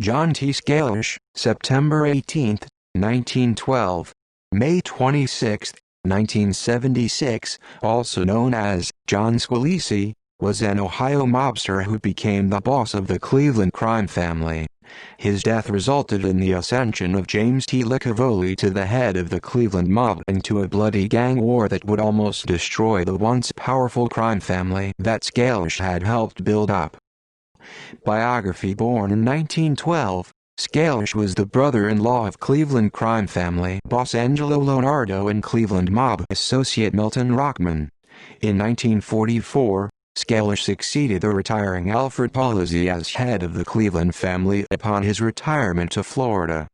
John T. Scalish, September 18, 1912, May 26, 1976, also known as John Scalish, was an Ohio mobster who became the boss of the Cleveland crime family. His death resulted in the ascension of James T. Licavoli to the head of the Cleveland mob and to a bloody gang war that would almost destroy the once powerful crime family that Scalish had helped build up. Biography. Born in 1912, Scalish was the brother-in-law of Cleveland crime family boss Angelo Leonardo and Cleveland mob associate Milton Rockman. In 1944, Scalish succeeded the retiring Alfred Polizzi as head of the Cleveland family upon his retirement to Florida.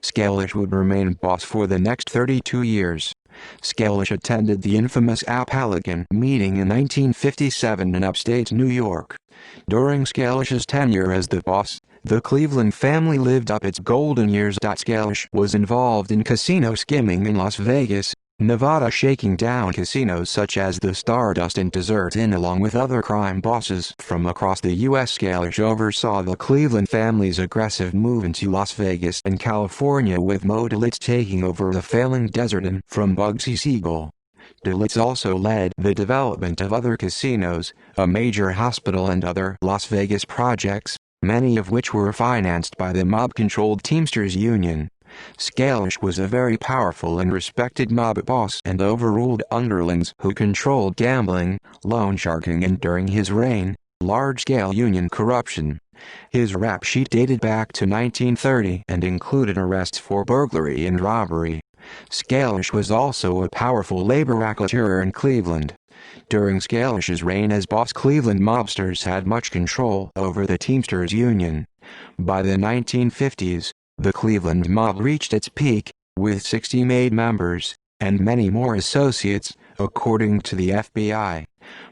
Scalish would remain boss for the next 32 years. Scalish attended the infamous Appalachian meeting in 1957 in upstate New York. During Scalish's tenure as the boss, the Cleveland family lived up its golden years. Scalish was involved in casino skimming in Las Vegas, Nevada, shaking down casinos such as the Stardust and Desert Inn along with other crime bosses from across the U.S. Scalish oversaw the Cleveland family's aggressive move into Las Vegas and California, with Mo Dalitz taking over the failing Desert Inn from Bugsy Siegel. Dalitz also led the development of other casinos, a major hospital and other Las Vegas projects, many of which were financed by the mob-controlled Teamsters Union. Scalish was a very powerful and respected mob boss and overruled underlings who controlled gambling, loan sharking, and during his reign, large-scale union corruption. His rap sheet dated back to 1930 and included arrests for burglary and robbery. Scalish was also a powerful labor racketeer in Cleveland. During Scalish's reign as boss, Cleveland mobsters had much control over the Teamsters Union. By the 1950s, the Cleveland mob reached its peak, with 60 made members, and many more associates, according to the FBI.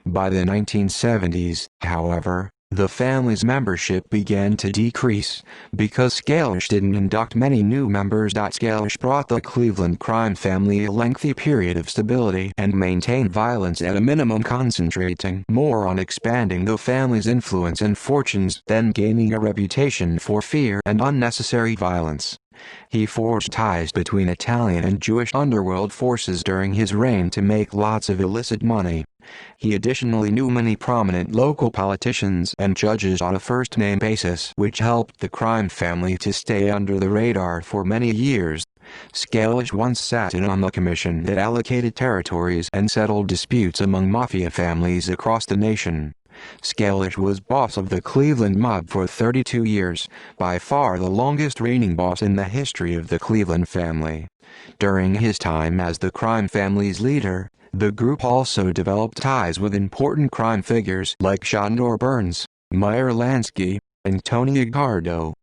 By the 1970s, however, the family's membership began to decrease, because Scalish didn't induct many new members. Scalish brought the Cleveland crime family a lengthy period of stability and maintained violence at a minimum, concentrating more on expanding the family's influence and fortunes than gaining a reputation for fear and unnecessary violence. He forged ties between Italian and Jewish underworld forces during his reign to make lots of illicit money. He additionally knew many prominent local politicians and judges on a first-name basis, which helped the crime family to stay under the radar for many years. Scalish once sat in on the commission that allocated territories and settled disputes among mafia families across the nation. Scalish was boss of the Cleveland mob for 32 years, by far the longest reigning boss in the history of the Cleveland family. During his time as the crime family's leader, the group also developed ties with important crime figures like Shondor Burns, Meyer Lansky, and Tony Agardo.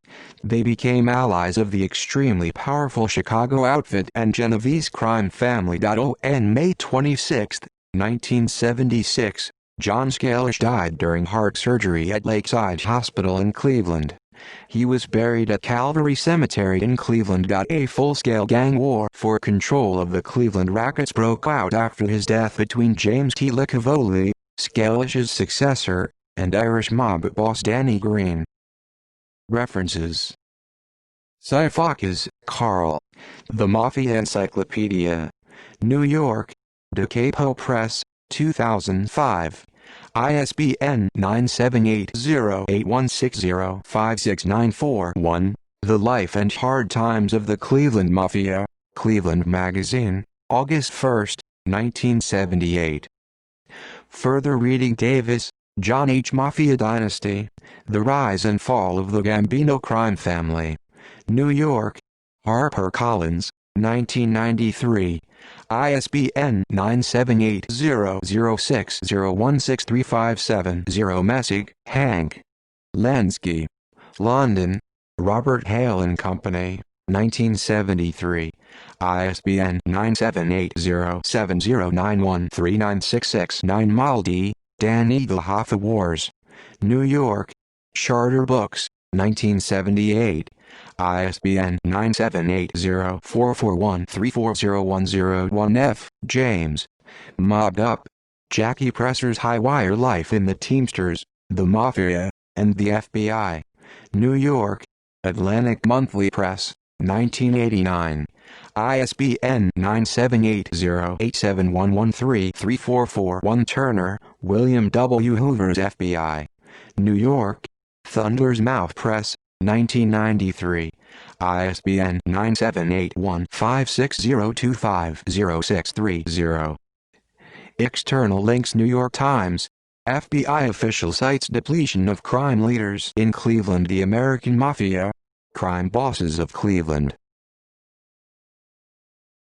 They became allies of the extremely powerful Chicago outfit and Genovese crime family. On May 26, 1976, John Scalish died during heart surgery at Lakeside Hospital in Cleveland. He was buried at Calvary Cemetery in Cleveland. A full-scale gang war for control of the Cleveland rackets broke out after his death between James T. Licavoli, Scalish's successor, and Irish mob boss Danny Green. References: Sifakis, Carl. The Mafia Encyclopedia. New York: Da Capo Press, 2005. ISBN 978-0160-5694-1. The Life and Hard Times of the Cleveland Mafia, Cleveland Magazine, August 1, 1978. Further reading: Davis, John H. Mafia Dynasty, The Rise and Fall of the Gambino Crime Family. New York: HarperCollins, 1993. ISBN 978-006-016357-0. Messig, Hank. Lansky. London: Robert Hale and Company, 1973. ISBN 978-07091-3966-9. Maldi, Danny. The Hoffa Wars. New York: Charter Books, 1978. ISBN 978-0441-34010-1. F. James. Mobbed Up. Jackie Presser's High Wire Life in the Teamsters, the Mafia, and the FBI. New York: Atlantic Monthly Press, 1989. ISBN 9780871133441 Turner, William W. Hoover's FBI. New York, Thunder's Mouth Press, 1993. ISBN 9781560250630. External links: New York Times. FBI official cites depletion of crime leaders in Cleveland. The American Mafia. Crime bosses of Cleveland.